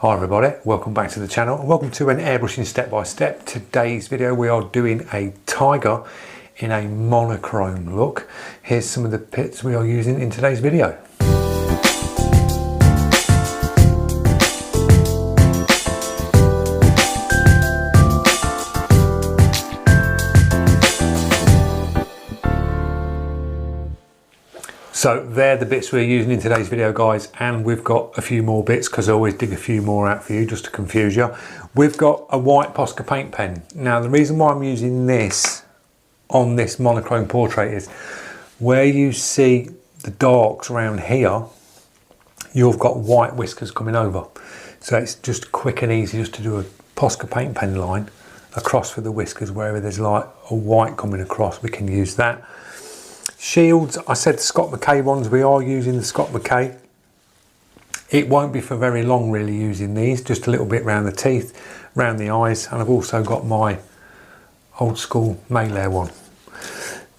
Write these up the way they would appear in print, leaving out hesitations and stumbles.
Hi everybody, welcome back to the channel and welcome to an airbrushing step-by-step. Today's video we are doing a tiger in a monochrome look. Here's some of the bits we are using in today's video. So they're the bits we're using in today's video, guys, and we've got a few more bits because I always dig a few more out for you just to confuse you. We've got a white Posca paint pen. Now the reason why I'm using this on this monochrome portrait is where you see the darks around here, you've got white whiskers coming over. So it's just quick and easy just to do a Posca paint pen line across for the whiskers. Wherever there's like a white coming across, we can use that. Shields, I said the Scott McKay ones, we are using the Scott McKay. It won't be for very long really using these, just a little bit around the teeth, around the eyes, and I've also got my old school Maylair one.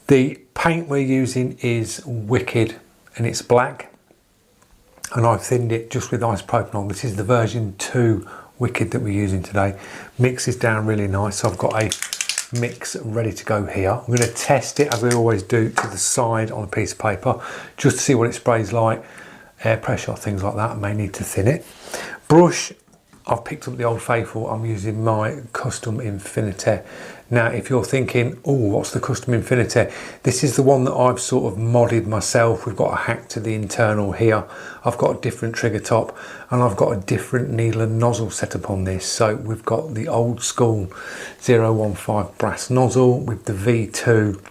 The paint we're using is Wicked and it's black, and I've thinned it just with isopropanol. This is the version 2 Wicked that we're using today. Mixes down really nice, so I've got a mix ready to go here. I'm going to test it as we always do to the side on a piece of paper just to see what it sprays like, air pressure, things like that. I may need to thin it. Brush, I've picked up the Old Faithful. I'm using my Custom Infinity. Now if you're thinking, oh, what's the Custom Infinity? This is the one that I've sort of modded myself. We've got a hack to the internal here. I've got a different trigger top and I've got a different needle and nozzle setup on this. So we've got the old school 015 brass nozzle with the V2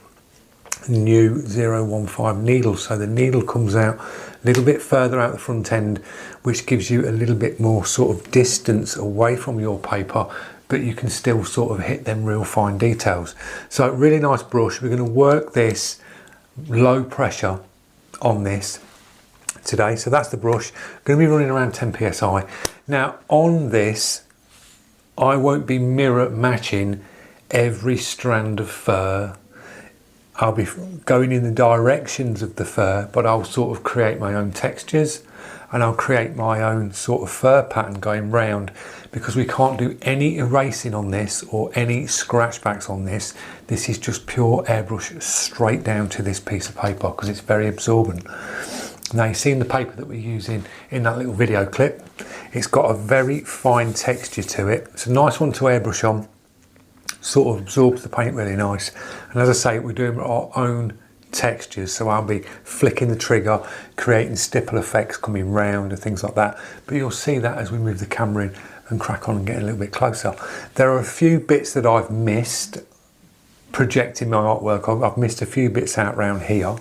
new 015 needle. So the needle comes out a little bit further out the front end, which gives you a little bit more sort of distance away from your paper, but you can still sort of hit them real fine details. So really nice brush. We're going to work this low pressure on this today. So that's the brush. Going to be running around 10 psi. Now on this, I won't be mirror matching every strand of fur. I'll be going in the directions of the fur, but I'll sort of create my own textures and I'll create my own sort of fur pattern going round, because we can't do any erasing on this or any scratchbacks on this. This is just pure airbrush straight down to this piece of paper because it's very absorbent. Now you've seen the paper that we're using in that little video clip. It's got a very fine texture to it. It's a nice one to airbrush on. Sort of absorbs the paint really nice, and as I say, we're doing our own textures, so I'll be flicking the trigger, creating stipple effects coming round and things like that, but you'll see that as we move the camera in and crack on and get a little bit closer. There are a few bits that I've missed projecting my artwork. I've missed a few bits out around here,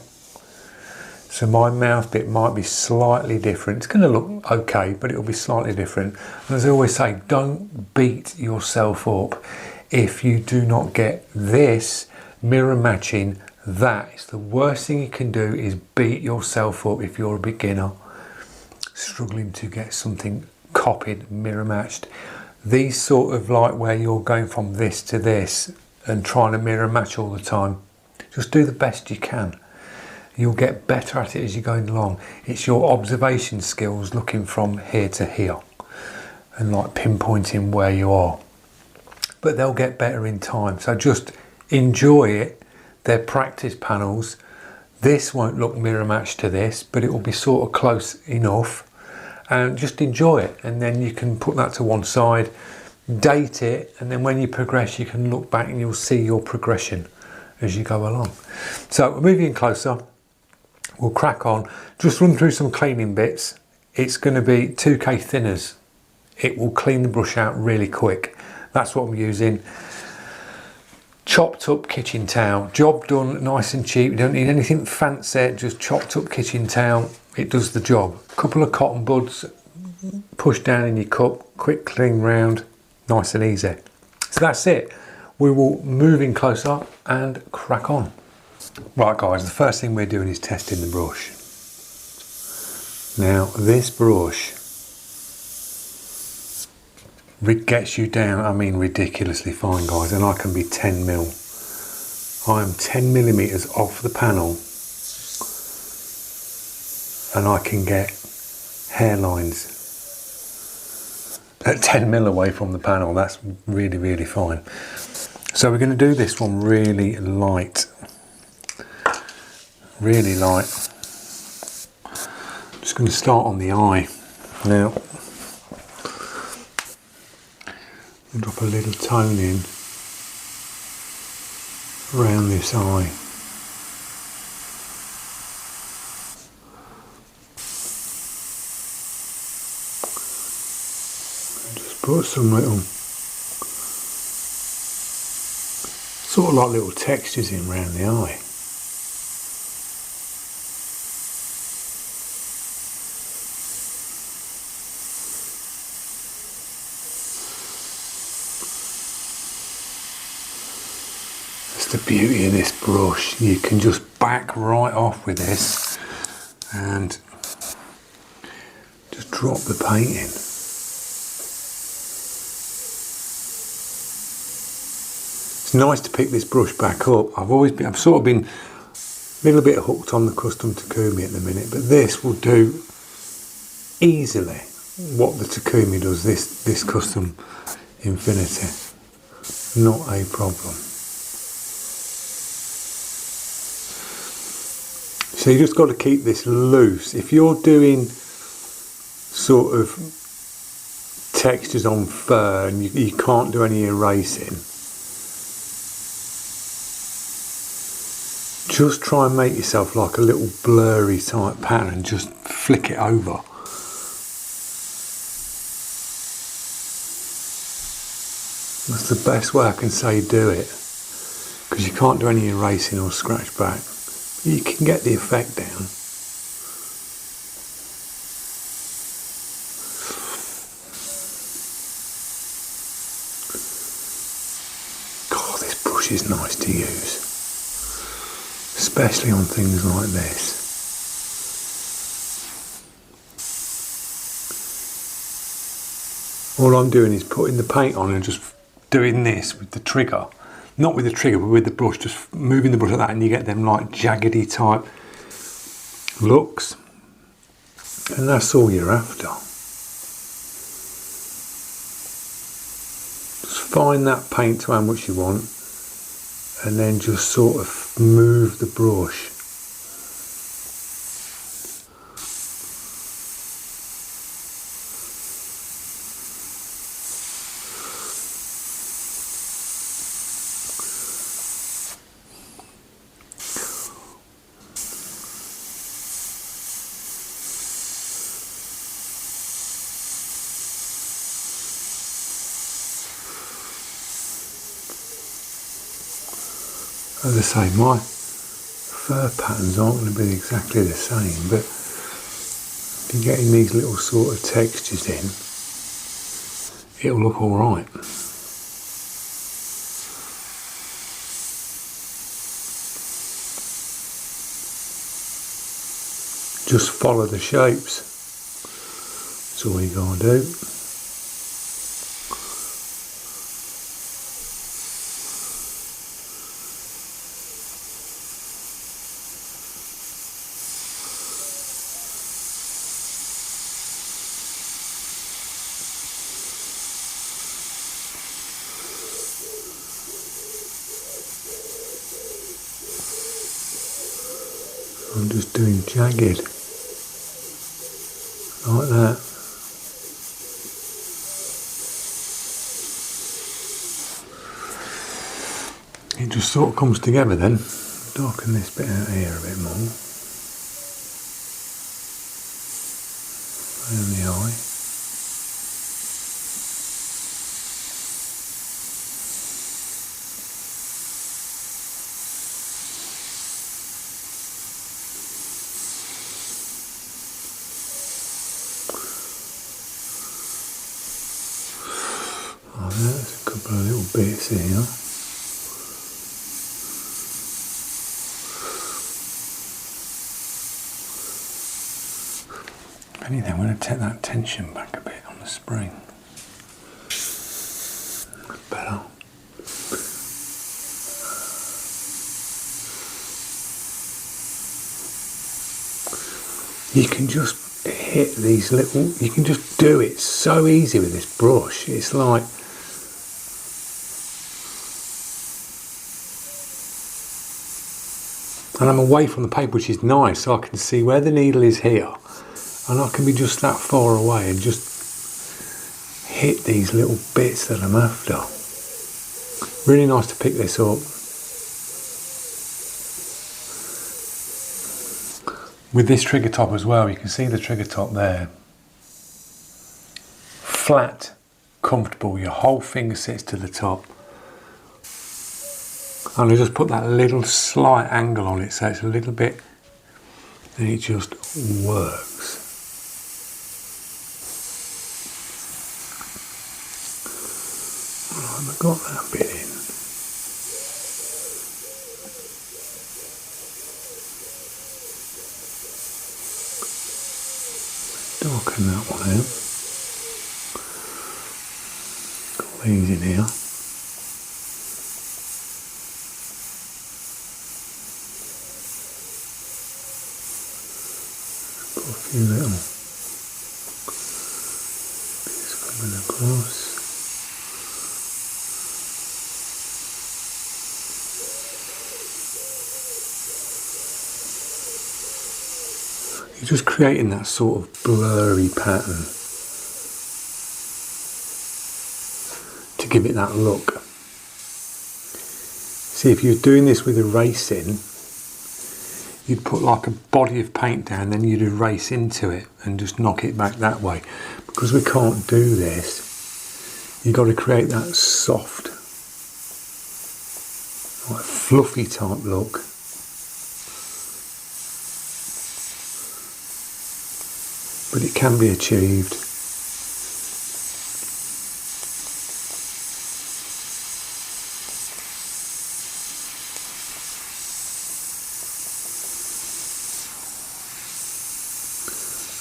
so my mouth bit might be slightly different. It's going to look okay, but it'll be slightly different. And as I always say, don't beat yourself up if you do not get this mirror matching. That is the worst thing you can do, is beat yourself up if you're a beginner struggling to get something copied, mirror matched. These sort of like where you're going from this to this and trying to mirror match all the time, just do the best you can. You'll get better at it as you're going along. It's your observation skills looking from here to here and like pinpointing where you are. But they'll get better in time. So just enjoy it. They're practice panels. This won't look mirror matched to this, but it will be sort of close enough. And just enjoy it. And then you can put that to one side, date it, and then when you progress, you can look back and you'll see your progression as you go along. So we're moving closer. We'll crack on. Just run through some cleaning bits. It's going to be 2K thinners. It will clean the brush out really quick. That's what I'm using. Chopped up kitchen towel. Job done, nice and cheap. You don't need anything fancy, just chopped up kitchen towel. It does the job. A couple of cotton buds, push down in your cup, quick clean round, nice and easy. So that's it. We will move in closer and crack on. Right guys, the first thing we're doing is testing the brush. Now this brush gets you down, I mean ridiculously fine guys, and I can be 10 mil. I am 10 millimeters off the panel and I can get hairlines at 10mm away from the panel. That's really, really fine. So we're going to do this one really light. Really light. Just going to start on the eye. Now, drop a little tone in around this eye. Just put some little, sort of like little textures in around the eye. The beauty of this brush, you can just back right off with this and just drop the paint in. It's nice to pick this brush back up. I've sort of been a little bit hooked on the custom Takumi at the minute, but this will do easily what the Takumi does, this custom Infinity. Not a problem. So you just got to keep this loose. If you're doing sort of textures on fur and you can't do any erasing, just try and make yourself like a little blurry type pattern and just flick it over. That's the best way I can say do it, because you can't do any erasing or scratch back. You can get the effect down. God, this brush is nice to use, especially on things like this. All I'm doing is putting the paint on and just doing this with the trigger. Not with the trigger, but with the brush, just moving the brush like that, and you get them like jaggedy type looks. And that's all you're after. Just find that paint to how much you want, and then just sort of move the brush. As I say, my fur patterns aren't going to be exactly the same, but if you're getting these little sort of textures in, it'll look alright. Just follow the shapes. That's all you gotta do. I'm just doing jagged, like that. It just sort of comes together then. Darken this bit out here a bit more. Around the eye. There's a couple of little bits here. If anything, I'm going to take that tension back a bit on the spring. Better. you can just hit these little, you can just do it so easy with this brush. It's like, and I'm away from the paper, which is nice, so I can see where the needle is here, and I can be just that far away and just hit these little bits that I'm after. Really nice to pick this up. With this trigger top as well, you can see the trigger top there. Flat, comfortable, your whole finger sits to the top. And I just put that little slight angle on it so it's a little bit, and it just works. Right, I've got that bit in. Darken that one out. Got these in here. Got a few little bits coming across. You're just creating that sort of blurry pattern to give it that look. See, if you're doing this with erasing, you'd put like a body of paint down, then you'd erase into it and just knock it back that way. Because we can't do this, you've got to create that soft, like fluffy type look. But it can be achieved.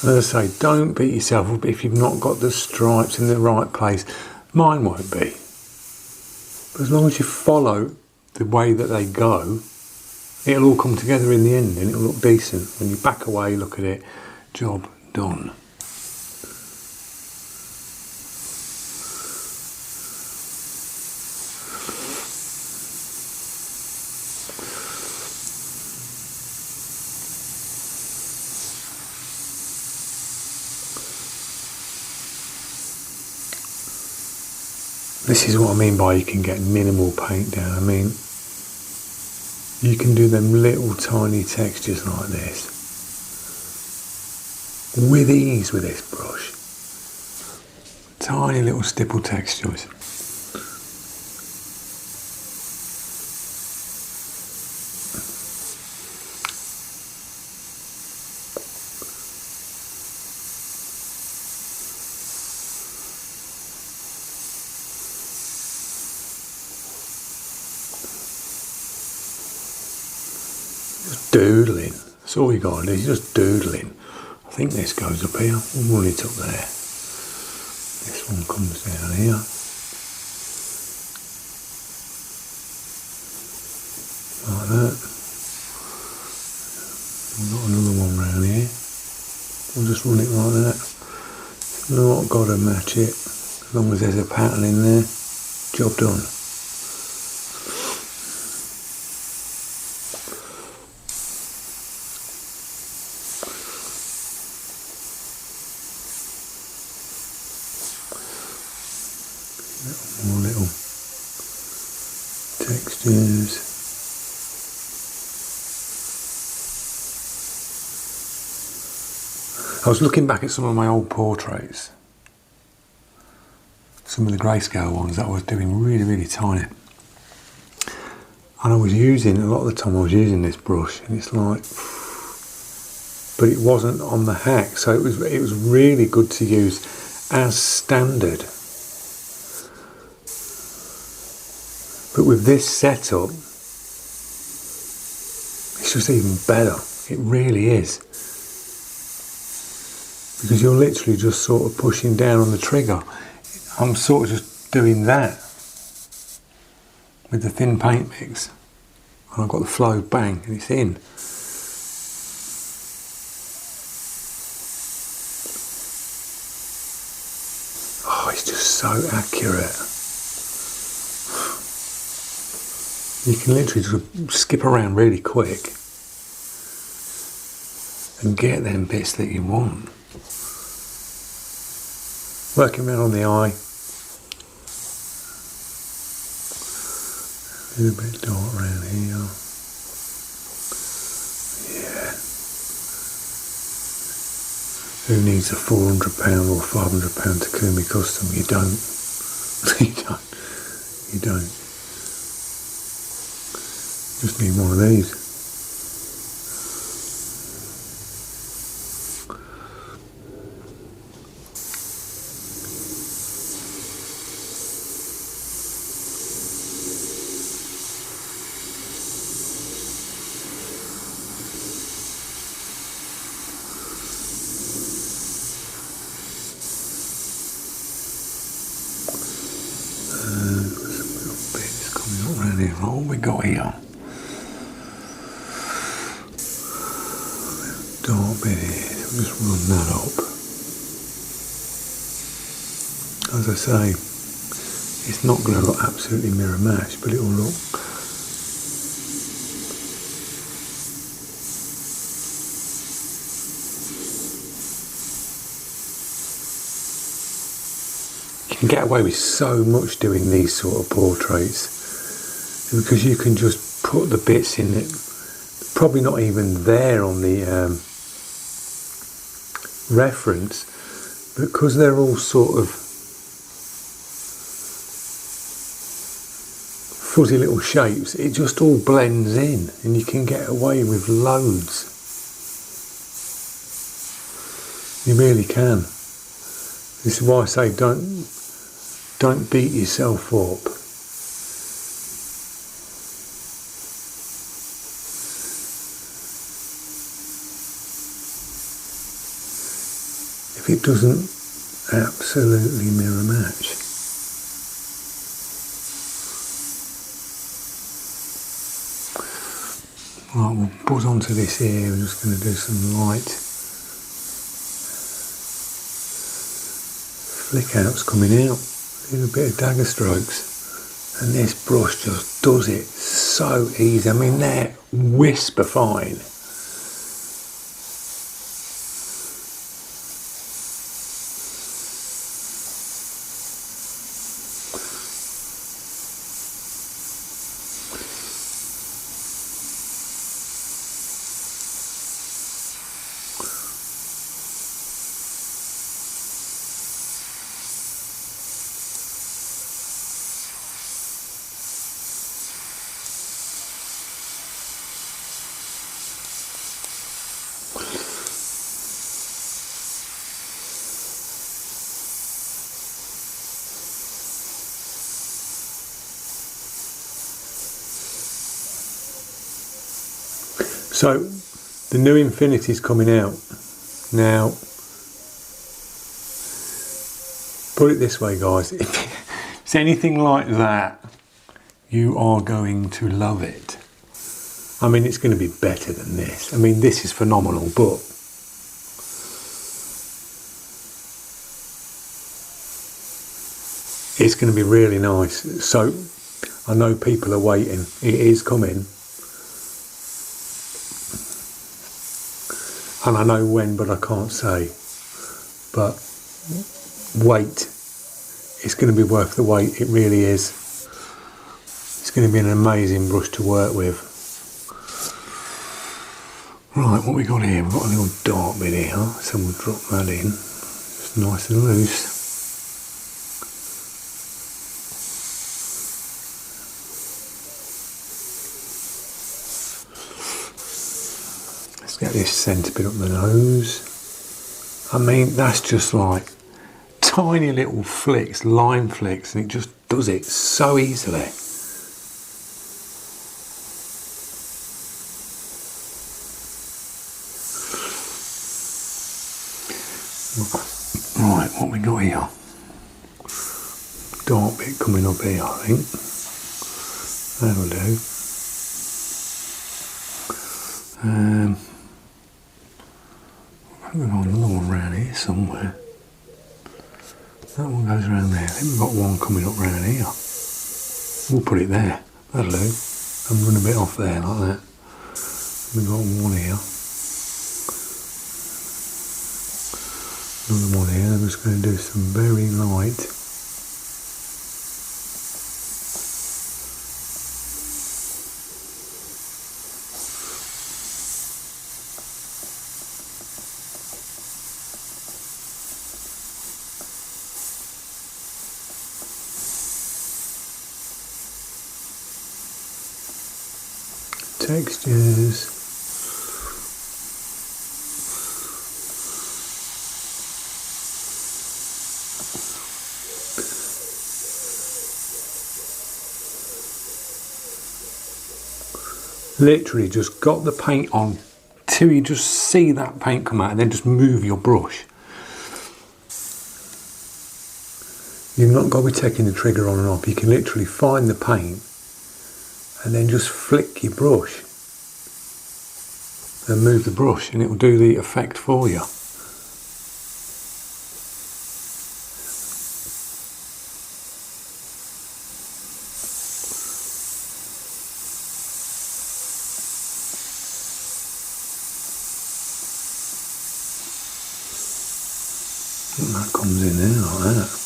As I say, don't beat yourself up if you've not got the stripes in the right place. Mine won't be. But as long as you follow the way that they go, it'll all come together in the end and it'll look decent. When you back away, look at it, job done. This is what I mean by you can get minimal paint down. I mean, you can do them little tiny textures like this with ease with this brush. Tiny little stipple textures. Just doodling. That's all you got to do. You're just doodling. I think this goes up here. We'll run it up there. This one comes down here. Like that. We've got another one round here. We'll just run it like that. Not got to match it. As long as there's a pattern in there, job done. More little textures. I was looking back at some of my old portraits, some of the grayscale ones that I was doing really tiny, and I was using, a lot of the time I was using this brush, and it's like, but it wasn't on the hack, so it was really good to use as standard. But with this setup, it's just even better. It really is. Because you're literally just sort of pushing down on the trigger. I'm sort of just doing that with the thin paint mix. And I've got the flow, bang, and it's in. it's just so accurate. You can literally just skip around really quick and get them bits that you want. Working around on the eye. A little bit dark around here. Yeah. Who needs a £400 or £500 Takumi custom? You don't. You don't. You don't. Just need one of these. What we got here? Dark bit here, so I'll just run that up. As I say, it's not going to look absolutely mirror match, but it will look you can get away with so much doing these sort of portraits. Because you can just put the bits in it, probably not even there on the reference, but because they're all sort of fuzzy little shapes, it just all blends in and you can get away with loads. You really can. This is why I say don't beat yourself up. If it doesn't absolutely mirror match. Right, we'll buzz onto this here. We're just going to do some light flick outs coming out. A little bit of dagger strokes. And this brush just does it so easy. I mean, they're whisper fine. So the new Infinity's coming out now. Put it this way, guys, if it's anything like that, you are going to love it. I mean, it's going to be better than this. I mean, this is phenomenal, but it's going to be really nice. So I know people are waiting. It is coming. And I know when, but I can't say. But wait. It's going to be worth the wait. It really is. It's going to be an amazing brush to work with. Right, what we got here? We've got a little dark bit here. So we'll drop that in. Just nice and loose. Get this centre bit up the nose. I mean, that's just like tiny little flicks, line flicks, and it just does it so easily. Right, what we got here? Dark bit coming up here, I think. That'll do. We've got another one around here somewhere. That one goes around there. I think we've got one coming up round here. We'll put it there. That'll do. And run a bit off there like that. We've got one here. Another one here. I'm just going to do some very light. Textures. Literally just got the paint on till you just see that paint come out, and then just move your brush. You've not got to be taking the trigger on and off. You can literally find the paint and then just flick your brush and move the brush, and it will do the effect for you. And that comes in there like that.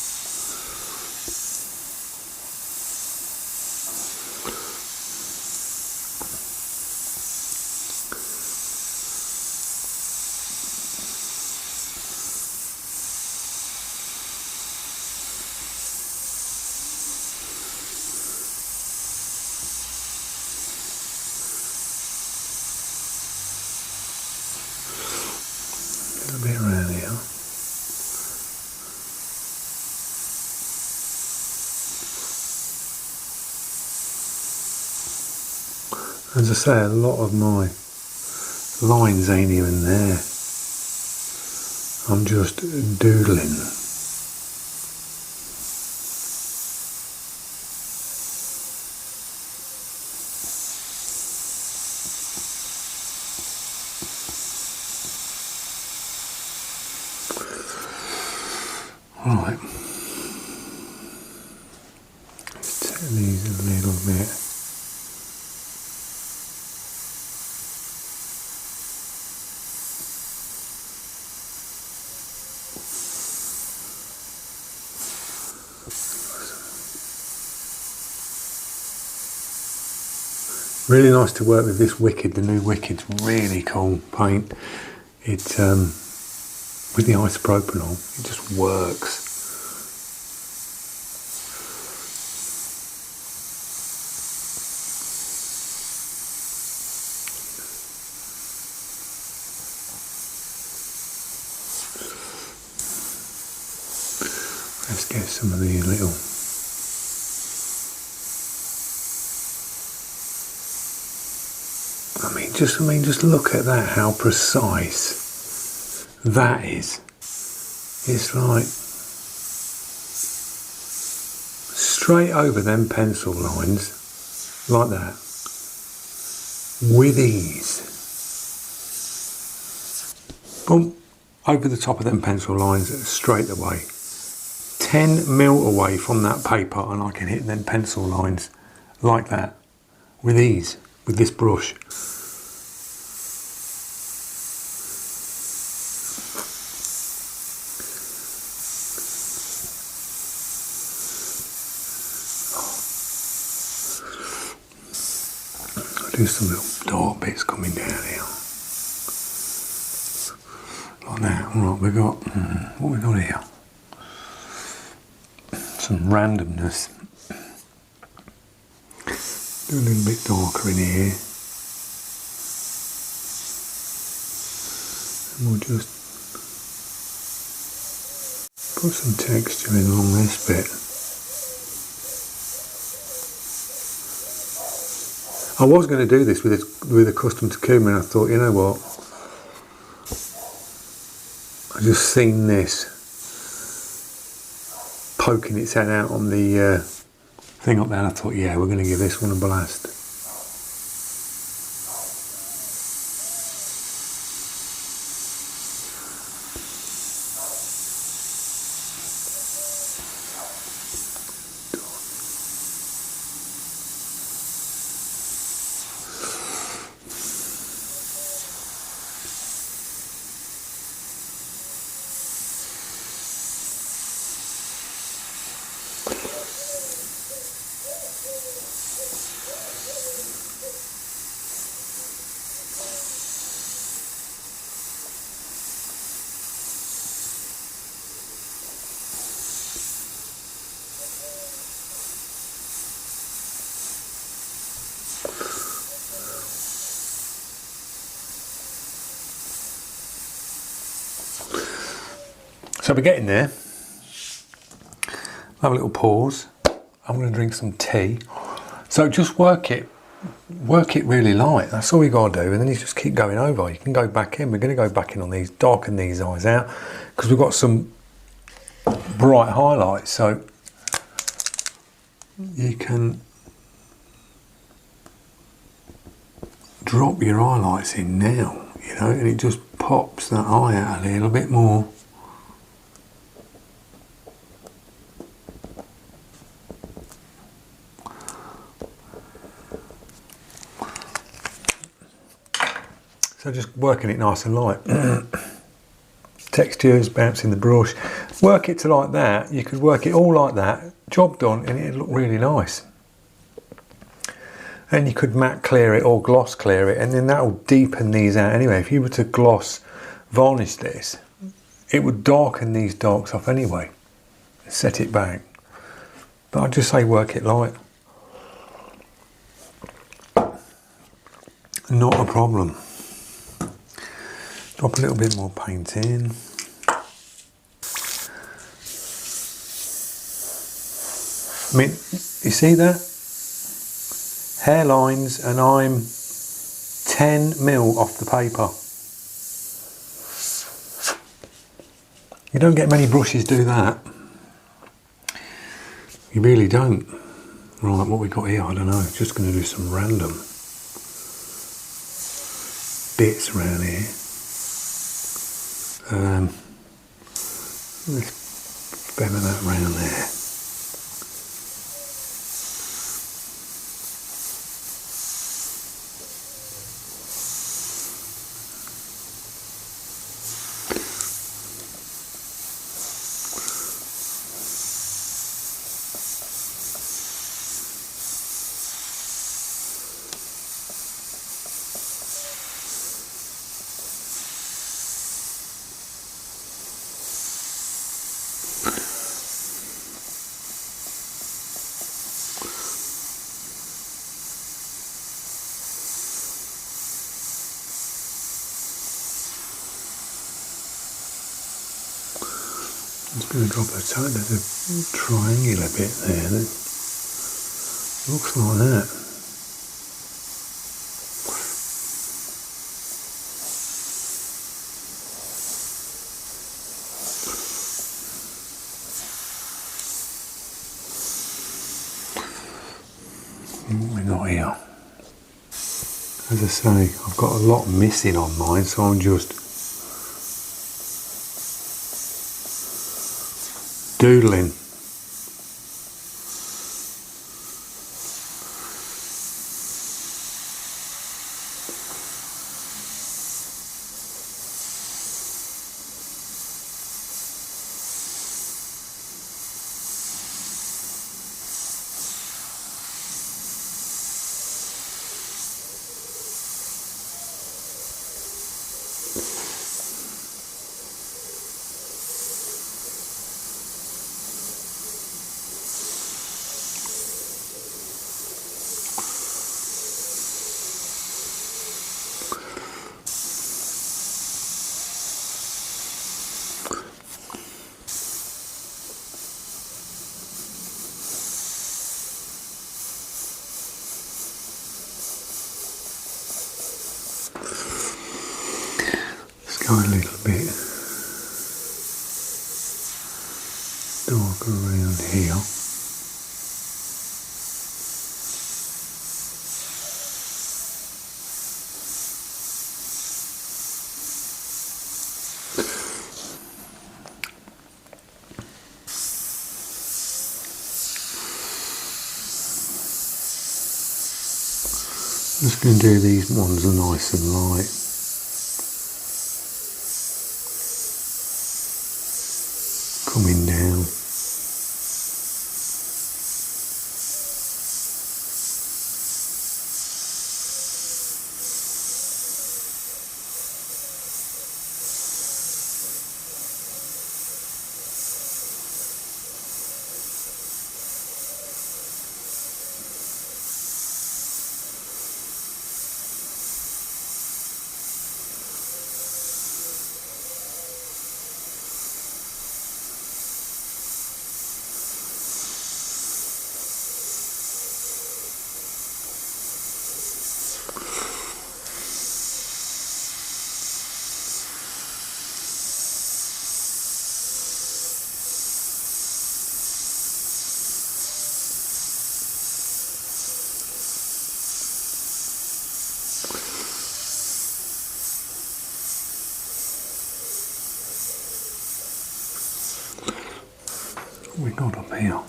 A bit around here. As I say, a lot of my lines ain't even there. I'm just doodling. Right. Let's take these a little bit. Really nice to work with this Wicked. The new Wicked's really cool paint. It with the isopropanol, it just works. Let's get some of these little just look at that, how precise that is. It's like straight over them pencil lines, like that, with ease. Boom, over the top of them pencil lines straight away. 10mm away from that paper, and I can hit them pencil lines like that, with ease, with this brush. Do some little dark bits coming down here, like that. Right, we got what we got here. Some randomness. Do a little bit darker in here, and we'll just put some texture in along this bit. I was going to do this with a custom Takuma, and I thought, you know what, I just seen this poking its head out on the thing up there, and I thought, yeah, we're going to give this one a blast. So we're getting there. Have a little pause. I'm going to drink some tea. So just work it really light. That's all you got to do, and then you just keep going over. You can go back in. We're going to go back in on these, darken these eyes out, because we've got some bright highlights. So you can drop your highlights in now, you know, and it just pops that eye out a little bit more. So just working it nice and light. Textures, bouncing the brush. Work it to like that. You could work it all like that. Job done, and it'd look really nice. And you could matte clear it or gloss clear it, and then that will deepen these out anyway. If you were to gloss varnish this, it would darken these darks off anyway. Set it back. But I'd just say work it light. Not a problem. Drop a little bit more paint in. I mean, you see that? Hairlines, and I'm 10mm off the paper. You don't get many brushes do that. You really don't. Right, what we got here, I don't know. Just going to do some random bits around here. Let's feather that round there. I'm just going to drop a triangular bit there that looks like that. We're not here. As I say, I've got a lot missing on mine, so I'm just doodling. Go a little bit dark around here. I'm just going to do these ones nice and light. Coming down. We got up here.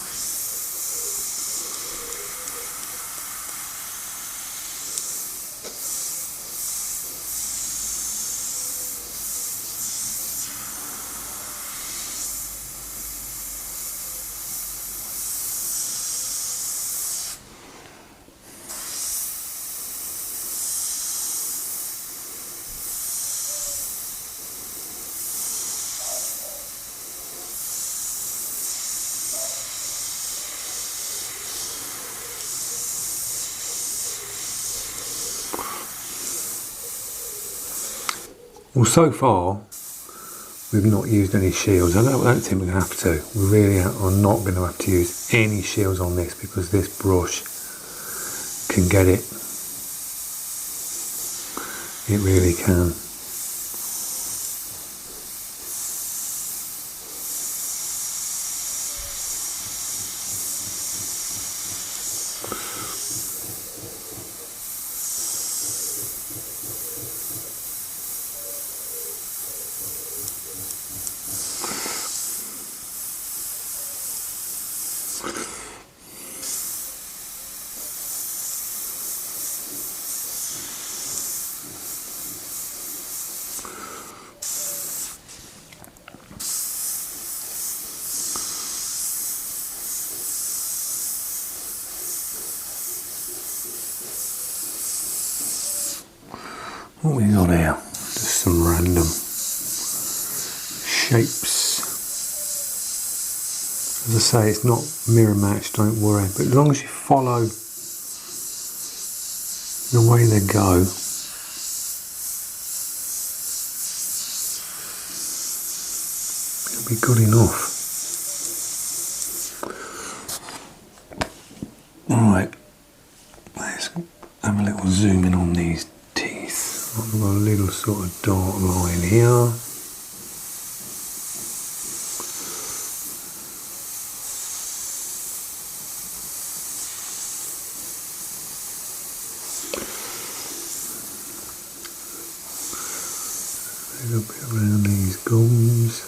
Well, so far we've not used any shields. I don't think we're going to have to. We really are not going to have to use any shields on this because this brush can get it. It really can. What we got here? Just some random shapes. As I say, it's not mirror match, don't worry, but as long as you follow the way they go, it'll be good enough. Alright, let's have a little zoom in on these teeth. I've got a little sort of dark line here. A little bit around these gums.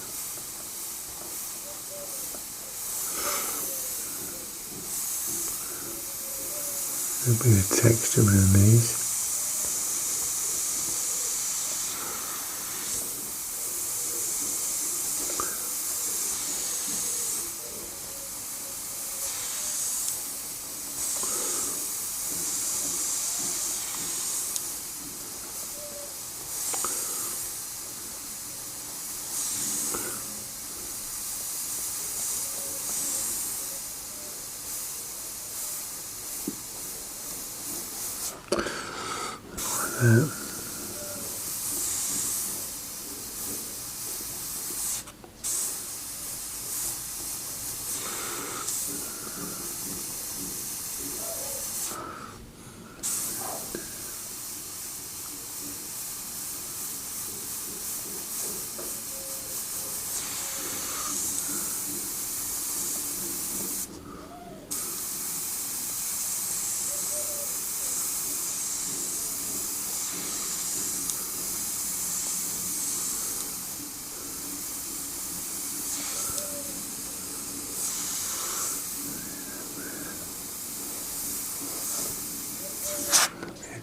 A bit of texture around these.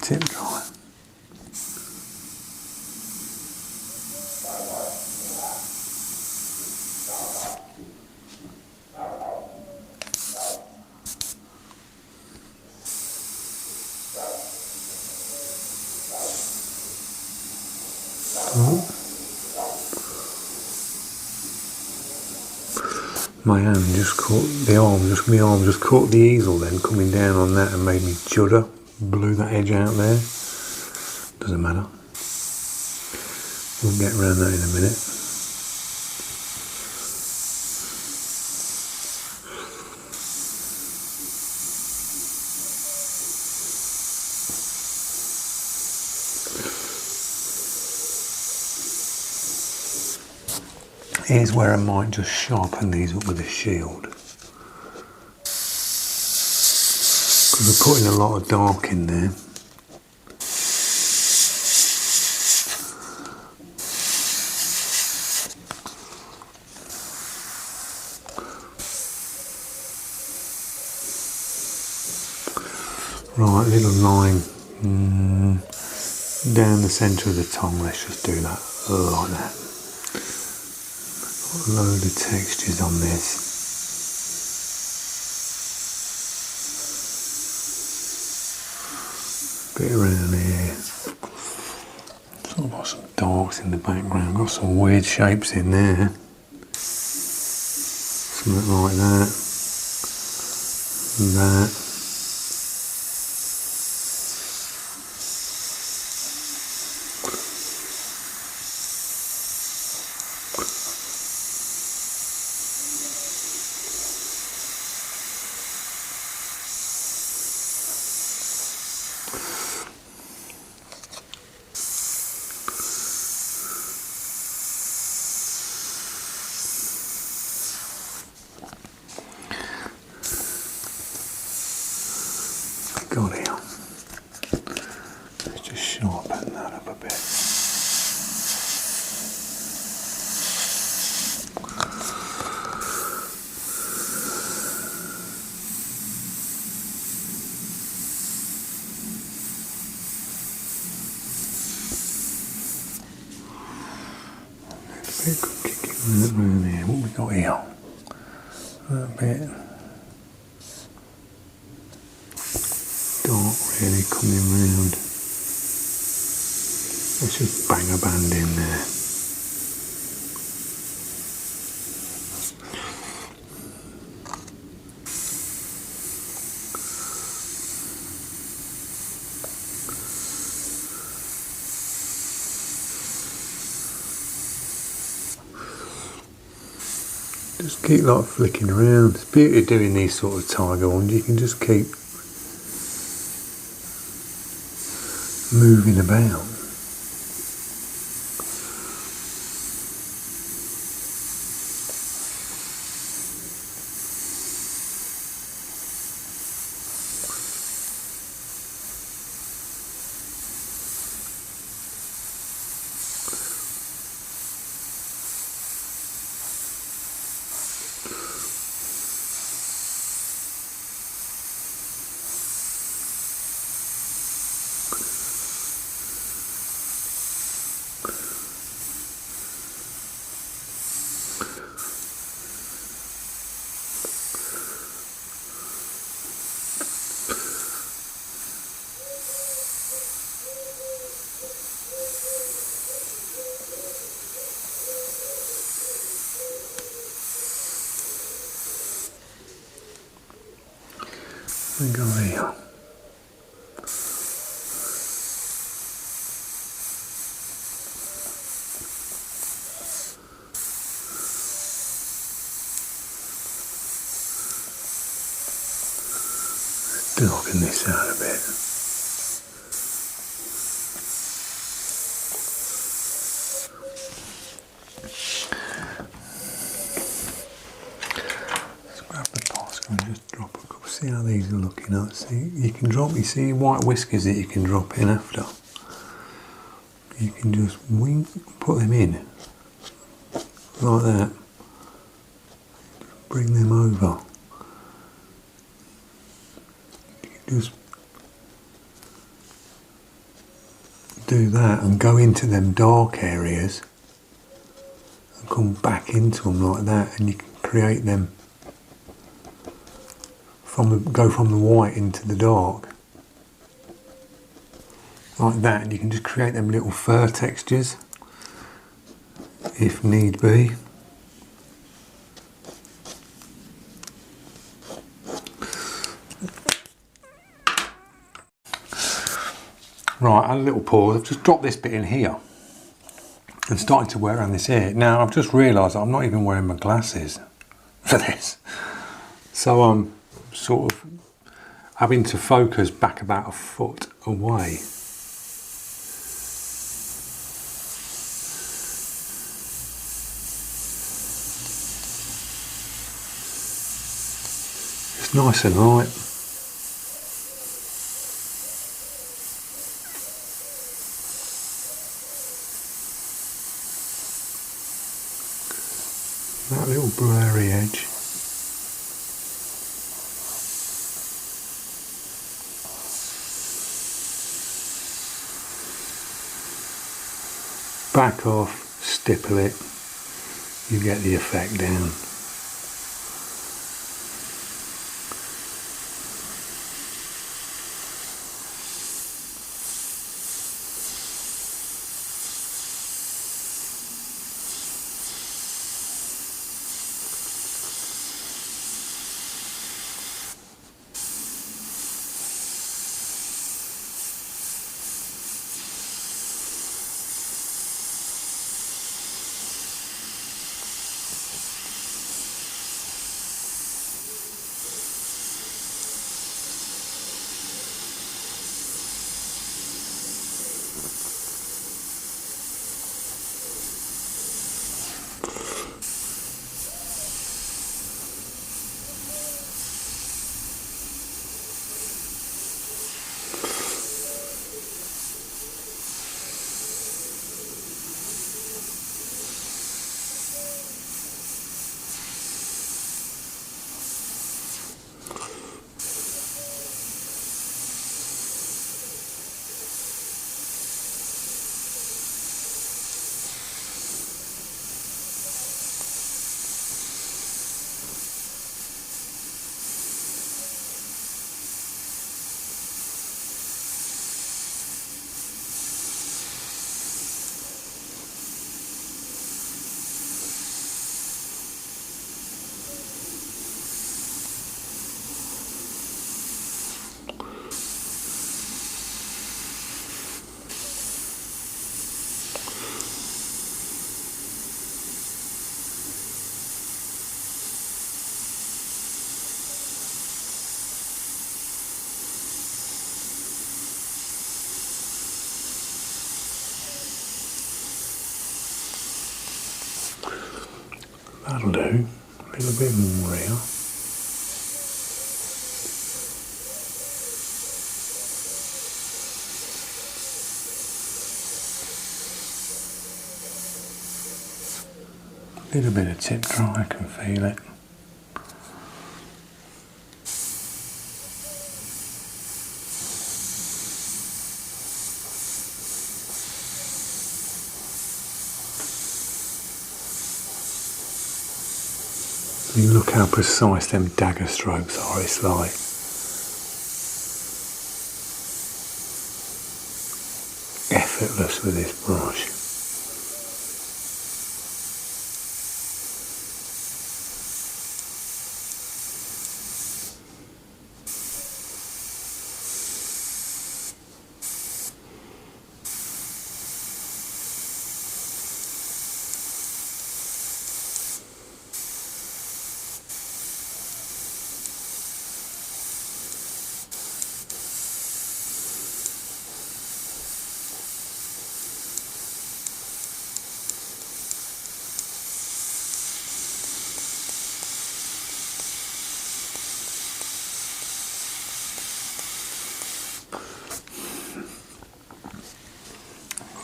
Tip dry. My hand just caught the arm, my arm just caught the easel then coming down on that and made me judder. Blew that edge out there. Doesn't matter. We'll get around that in a minute. Here's where I might just sharpen these up with a shield. Because we're putting a lot of dark in there. Right, little line down the centre of the tongue. Let's just do that like that. Got a load of textures on this. Bit around here. Sort of got some darks in the background. Got some weird shapes in there. Something like that. And that. Got here. Let's just sharpen that up a bit. A bit kicking that round here. What we got here? That bit. Dark really coming round. Let's just bang a band in there. Just keep like flicking around. It's the beauty of doing these sort of tiger ones. You can just keep moving about. We go here. Darken this out a bit. Let's grab the Posca and just drop a couple. See how these are looking up. See, you can drop. You see white whiskers that you can drop in after. You can just put them in like that. Bring them over. Just do that and go into them dark areas and come back into them like that, and you can create them go from the white into the dark like that, and you can just create them little fur textures if need be. Right, a little pause. I've just dropped this bit in here and started to wear around this ear. Now I've just realised I'm not even wearing my glasses for this, so I'm sort of having to focus back about a foot away. It's nice and light. That little blurry edge. back off, stipple it, you get the effect down. That'll do, a little bit more here. A little bit of tip dry, I can feel it. You look how precise them dagger strokes are, it's like effortless with this brush.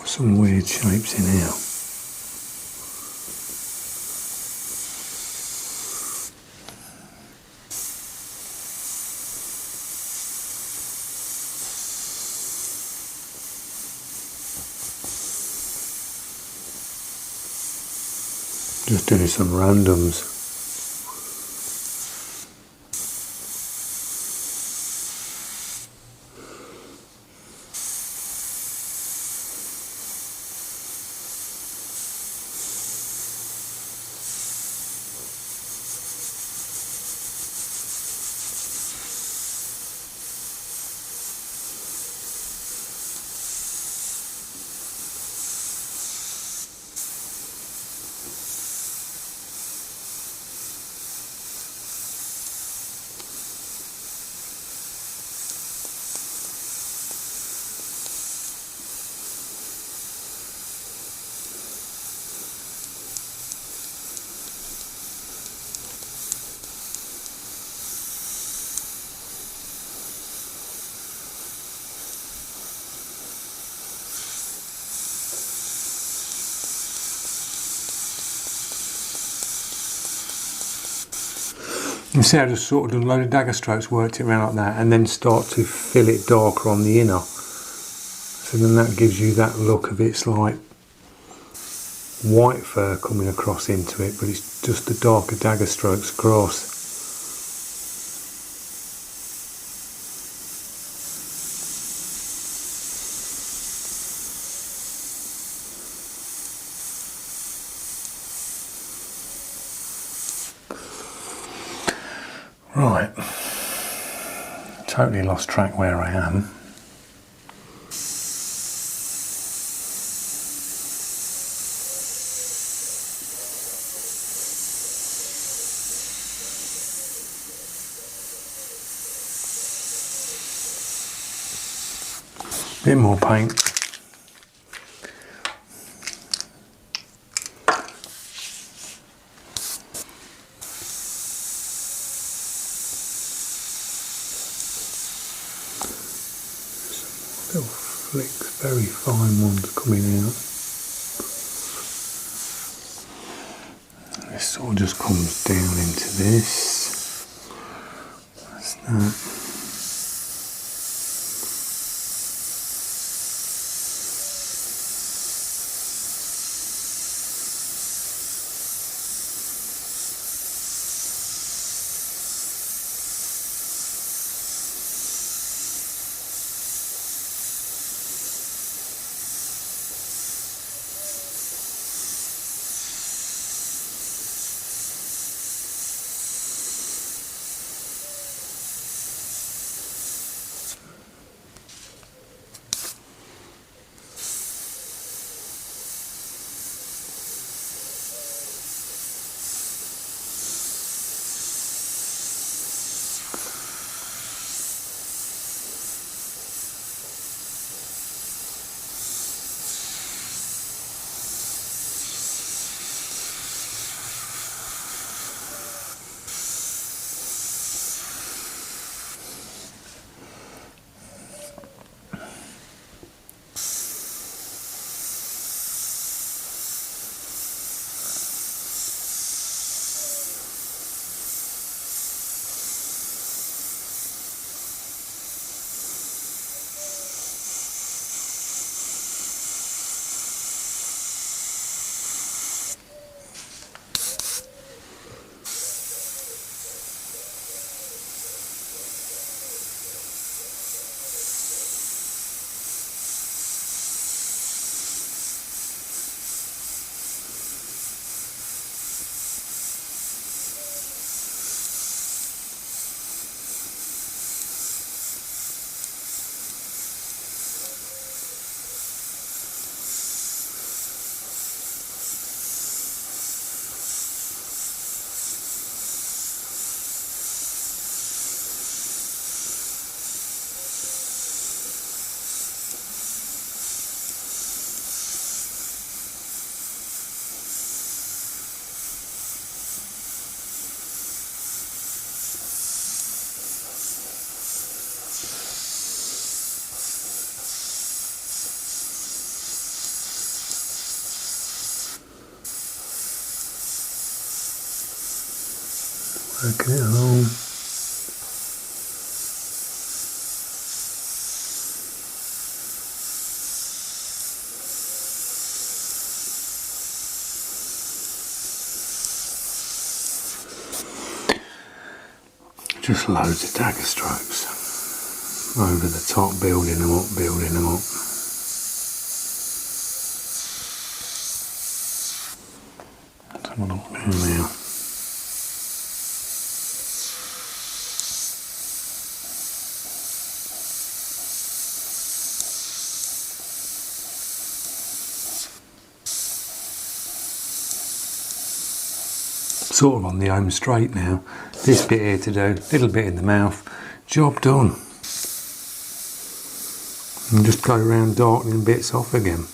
Some weird shapes in here. Just doing some randoms. You see, I just sort of done a load of dagger strokes, worked it around like that, and then start to fill it darker on the inner. So then that gives you that look of it's like white fur coming across into it, but it's just the darker dagger strokes across. Right, totally lost track where I am. Bit more paint. Little flicks, very fine ones coming out. This all just comes down into this. That's that. Working it along. Just loads of dagger strokes over the top, building them up, building them up. Let's have a look now. Sort of on the home straight now. This bit here to do, little bit in the mouth, job done. And just go around darkening bits off again.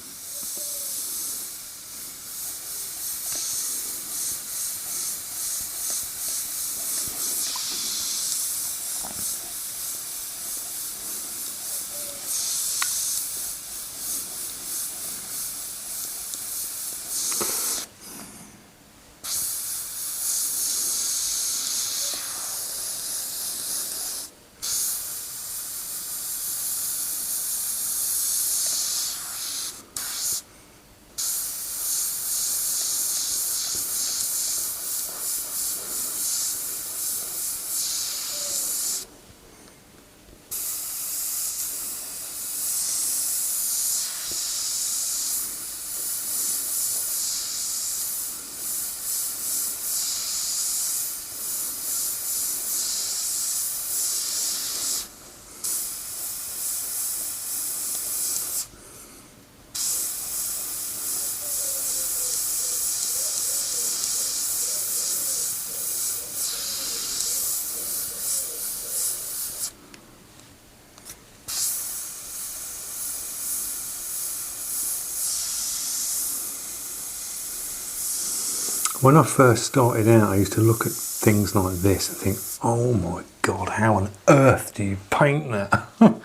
When I first started out, I used to look at things like this and think, oh my God, how on earth do you paint that? But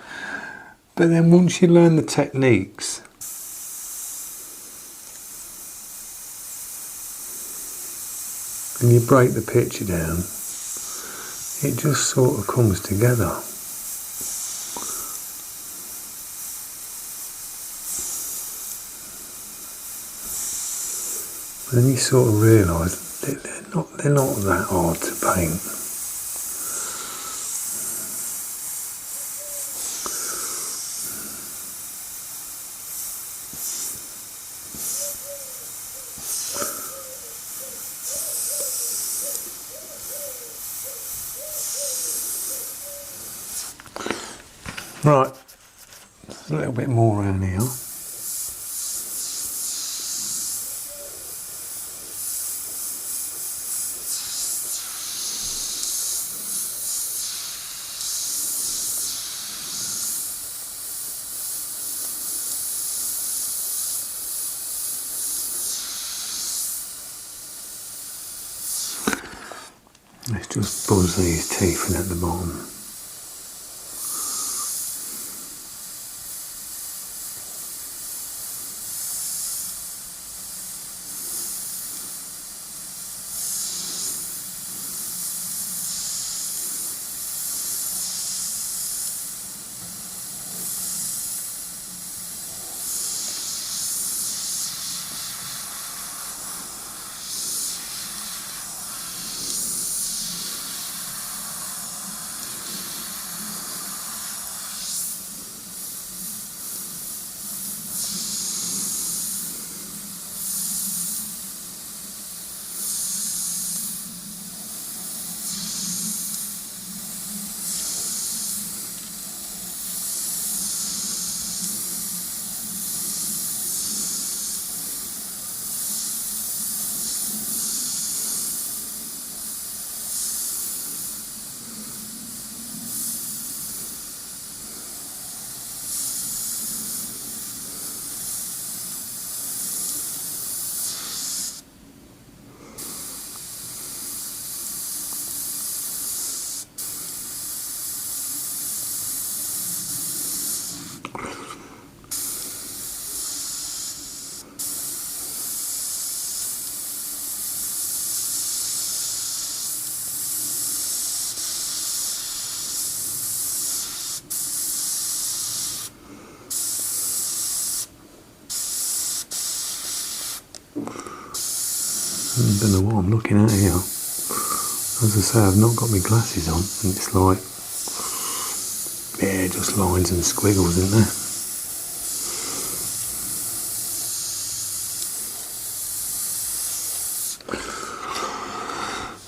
then once you learn the techniques, and you break the picture down, it just sort of comes together. And you sort of realise that they're not that hard to paint. Right, a little bit more around here. Let's just buzz these teeth in at the bottom. I don't know what I'm looking at here. As I say, I've not got my glasses on, and it's like, yeah, just lines and squiggles, isn't there?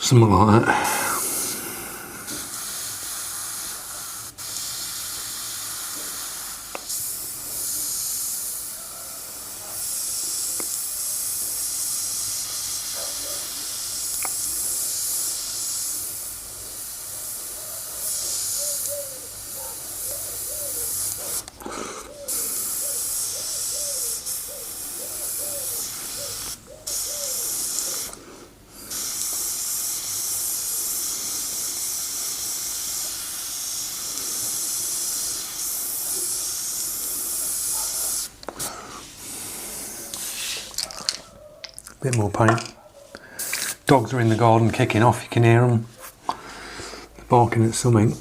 Something like that. Bit more paint. Dogs are in the garden kicking off, you can hear them. They're barking at something.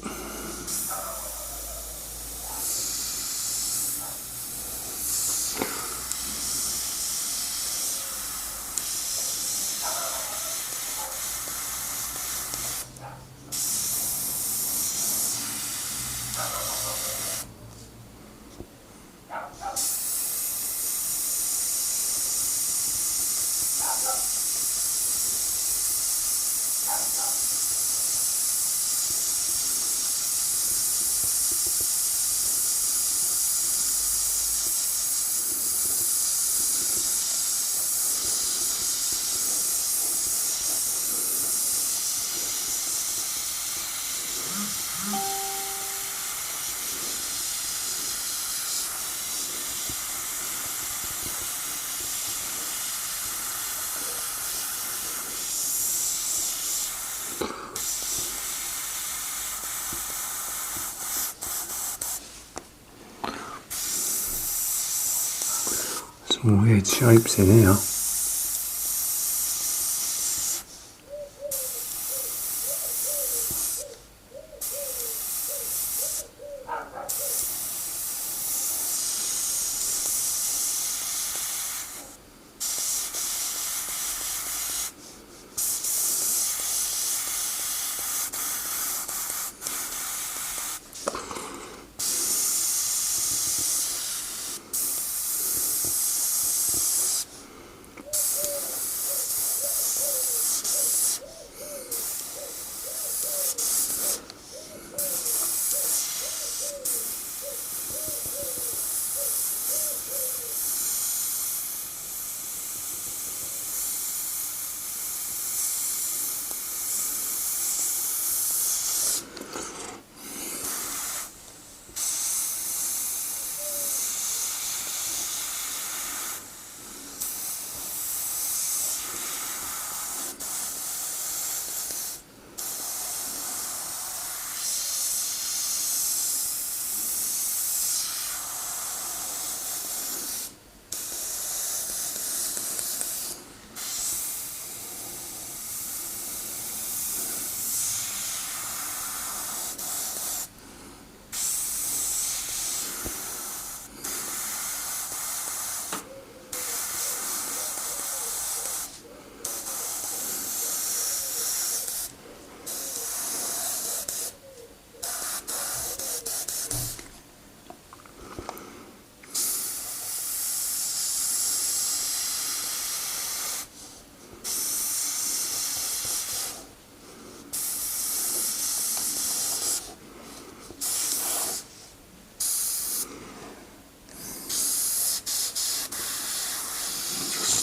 some weird shapes in here.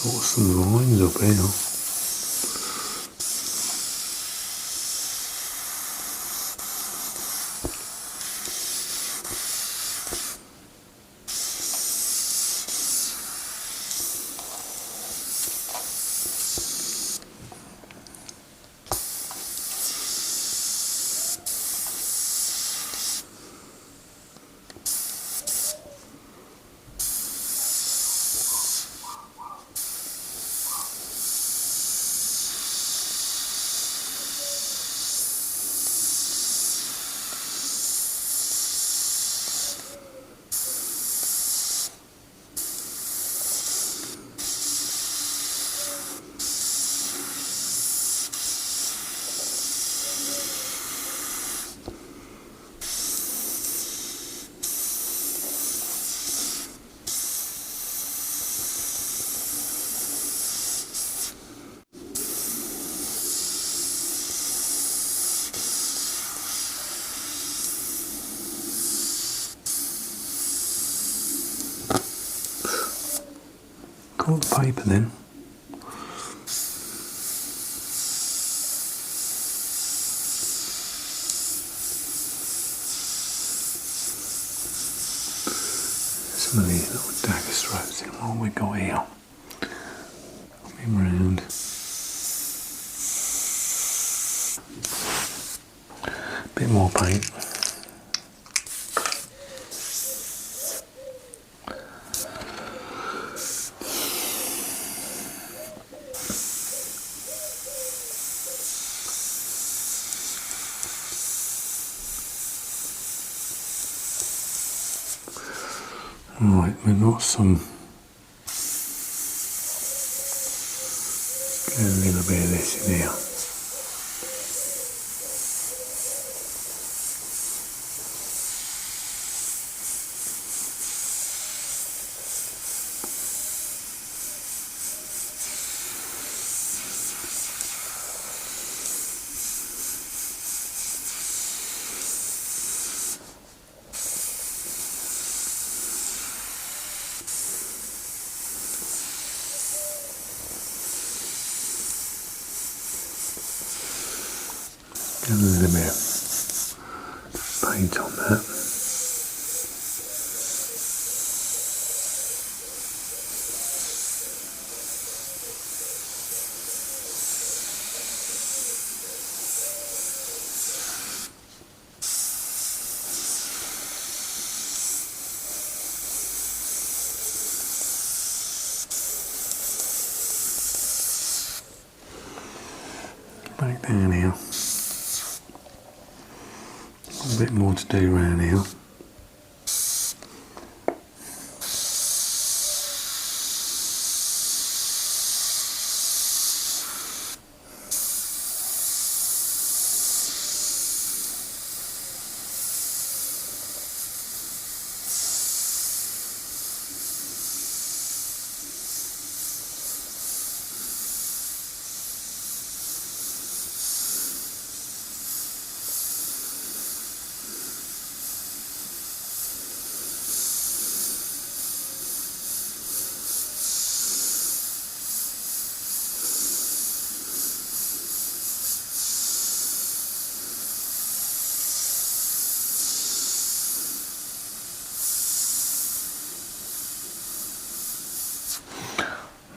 Sort of some lines up here. Got the paper then. Some of these little dagger strokes in what we got here. Coming round. Bit more paint. Right, we've got some, get a little bit of this in here. Get a little bit of paint on that. Back down here. A bit more to do around here.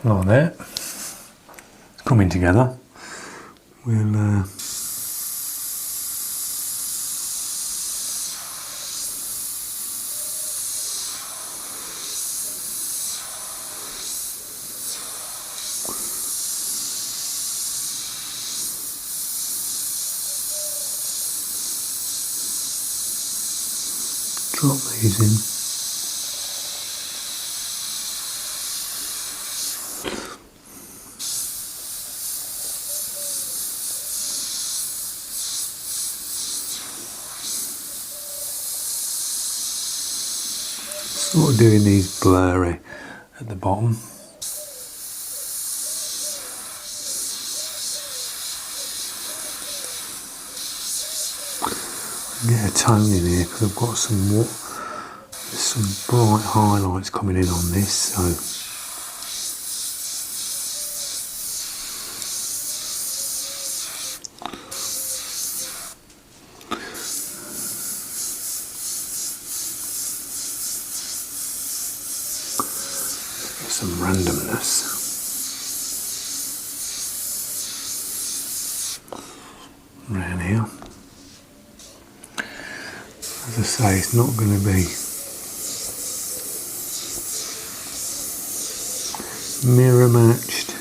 Like that, coming together. We'll drop these in. Sort of doing these blurry at the bottom. Get a tone in here because I've got some bright highlights coming in on this, so some randomness. Around here. As I say, it's not going to be mirror matched.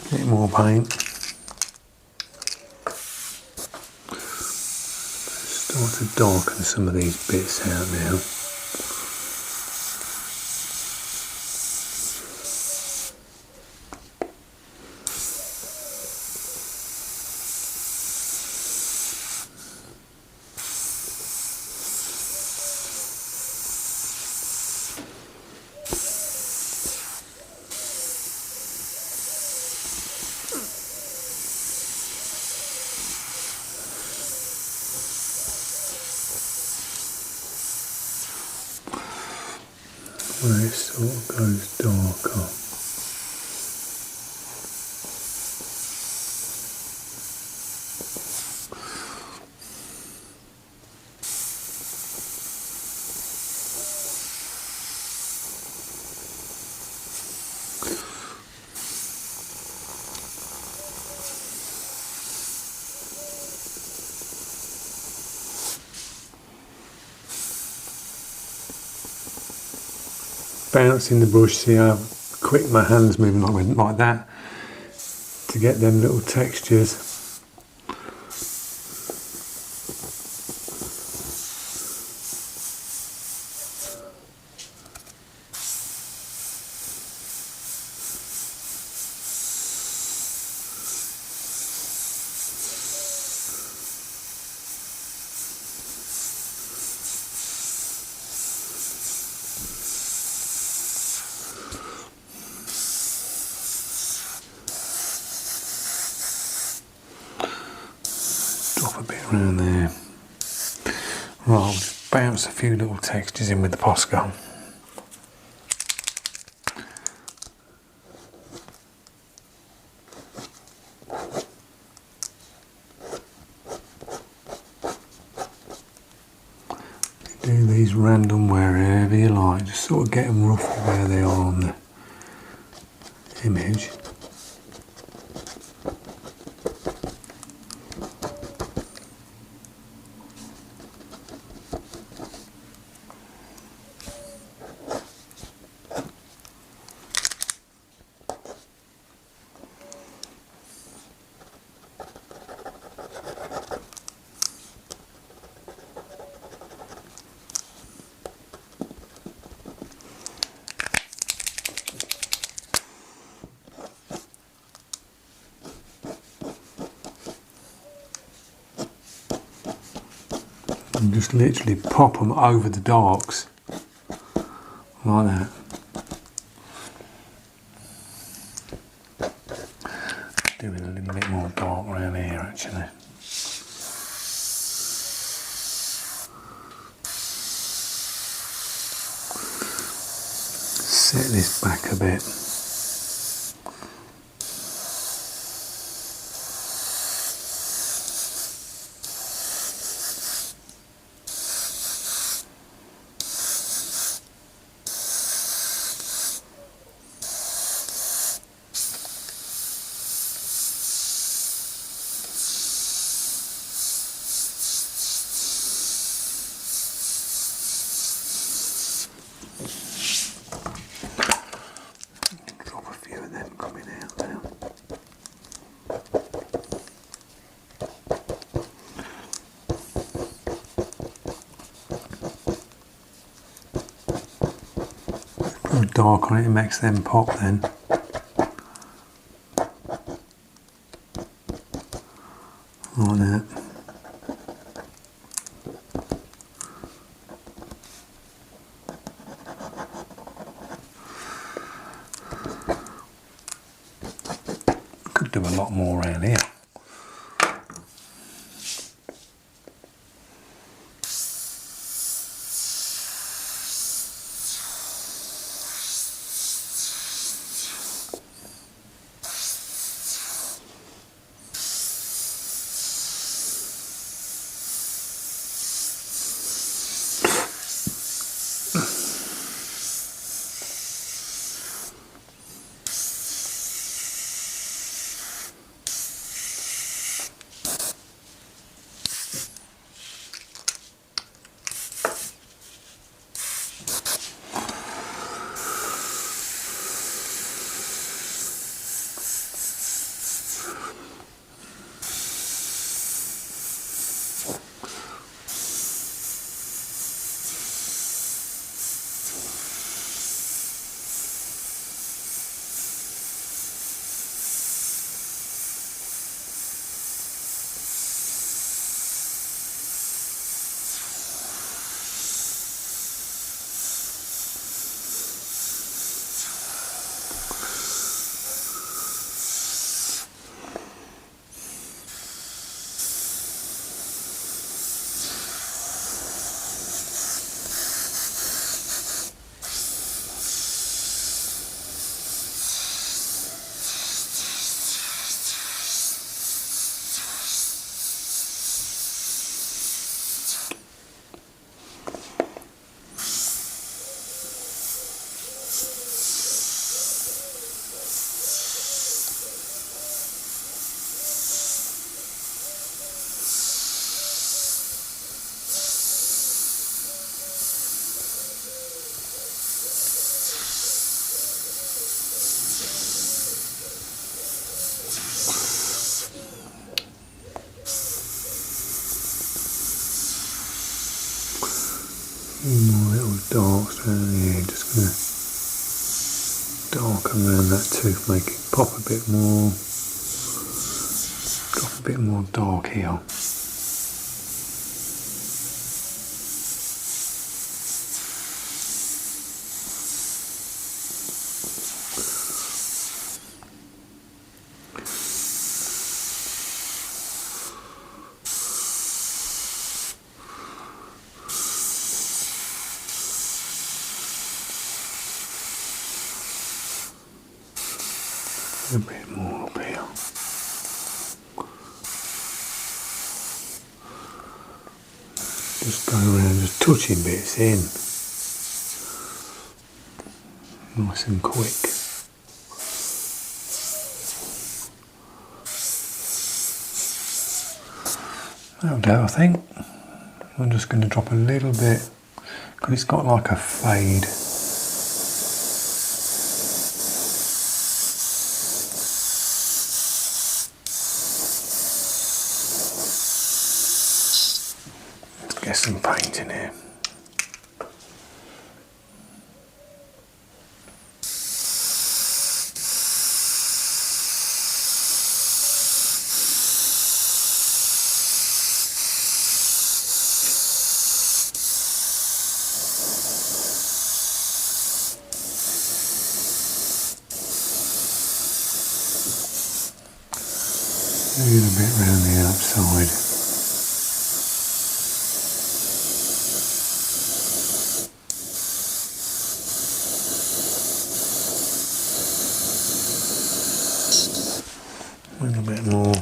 A bit more paint. Start to darken some of these bits out now. where it sort of goes darker. Bouncing the brush, see how quick my hand's moving like that to get them little textures. Drop a bit around there. Right, I'll just bounce a few little textures in with the Posca. Do these random wherever you like, just sort of get them roughly where they are on the image. And just literally pop them over the darks like that. Doing a little bit more dark around here actually. Set this back a bit. Drop a few of them coming out now. Put a dark on it, it makes them pop then. Like that. Could do a lot more around here. More little darks down here, just going to darken around that tooth, make it pop a bit more, drop a bit more dark here. A bit more up here. Just go around just touching bits in. Nice and quick. That'll do, I think. I'm just going to drop a little bit, because it's got like a fade. Get some paint in here. A little bit round the outside. A little bit more.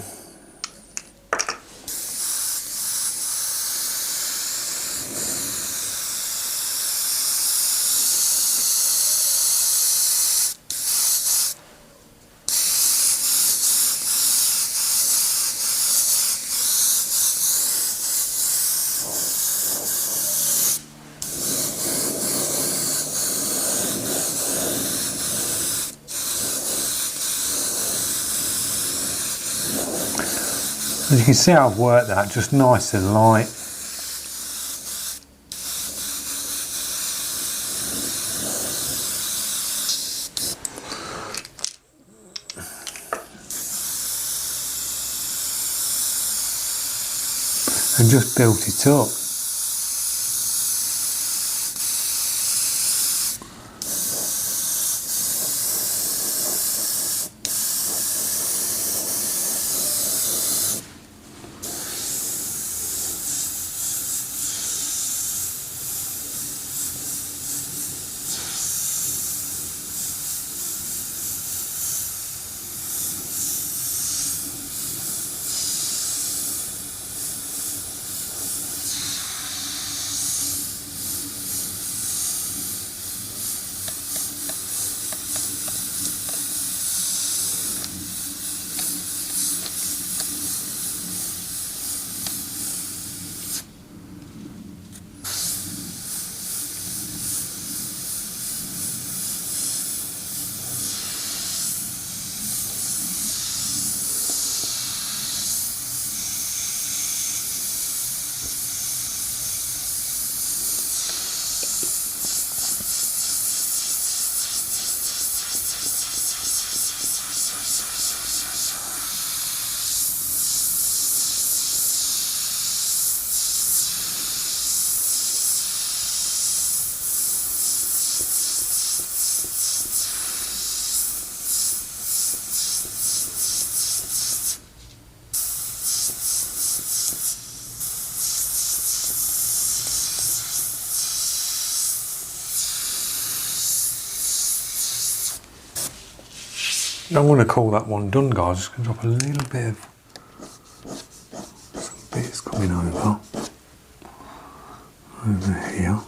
As you can see, I've worked that just nice and light. And just built it up. I'm going to call that one done, guys. Just going to drop a little bit of some bits coming over here.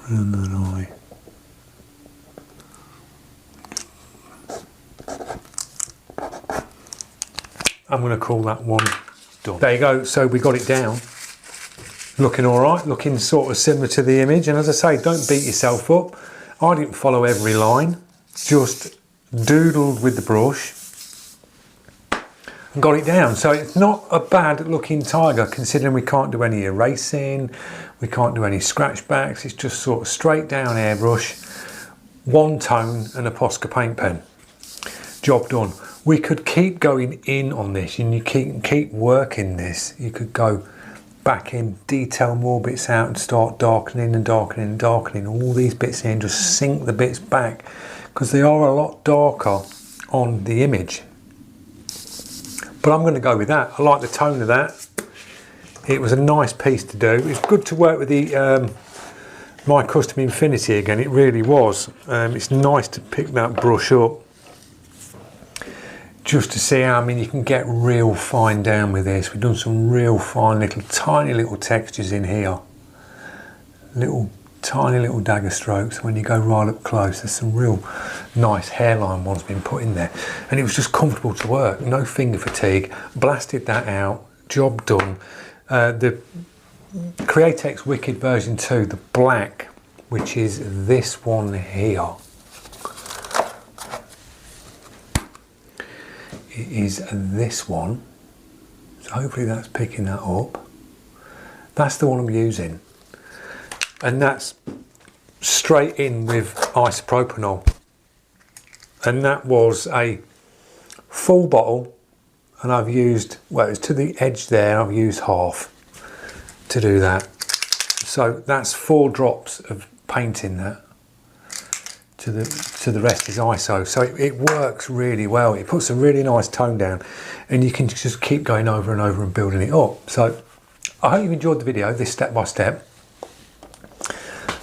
and then I'm going to call that one done. There you go, so we got it down. Looking all right, looking sort of similar to the image. And as I say, don't beat yourself up. I didn't follow every line, just doodled with the brush and got it down. So it's not a bad looking tiger, considering we can't do any erasing, we can't do any scratch backs. It's just sort of straight down airbrush, one tone and a Posca paint pen. Job done. We could keep going in on this, and you keep working this. You could go back in, detail more bits out and start darkening and darkening and darkening all these bits in, just sink the bits back, because they are a lot darker on the image. But I'm going to go with that. I like the tone of that. It was a nice piece to do. It's good to work with the My Custom Infinity again. It really was. It's nice to pick that brush up just to see how, I mean, you can get real fine down with this. We've done some real fine little, tiny little textures in here. Little, tiny little dagger strokes. When you go right up close, there's some real nice hairline ones been put in there. And it was just comfortable to work. No finger fatigue. Blasted that out. Job done. The Createx Wicked version 2, the black, which is this one here. It is this one, so hopefully that's picking that up. That's the one I'm using, and that's straight in with isopropanol, and that was a full bottle, and I've used, well, it's to the edge there, I've used half to do that. So that's 4 drops of paint in that. To the rest is ISO, so it works really well. It puts a really nice tone down, and you can just keep going over and over and building it up. So I hope you enjoyed the video, this step by step,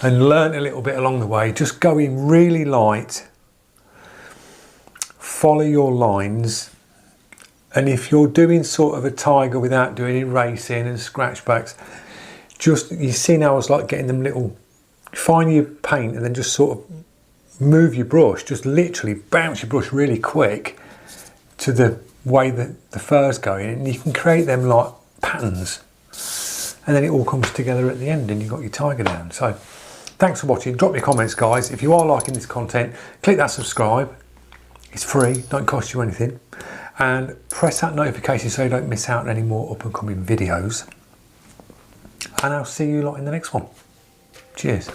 and learnt a little bit along the way. Just go in really light, follow your lines, and if you're doing sort of a tiger without doing erasing and scratch backs, just, you see now, I was like getting them little, find your paint and then just sort of move your brush, just literally bounce your brush really quick to the way that the fur's going, and you can create them like patterns, and then it all comes together at the end and you've got your tiger down. So thanks for watching. Drop your comments, guys. If you are liking this content, click that subscribe. It's free, don't cost you anything, and press that notification so you don't miss out on any more up and coming videos, and I'll see you lot in the next one. Cheers.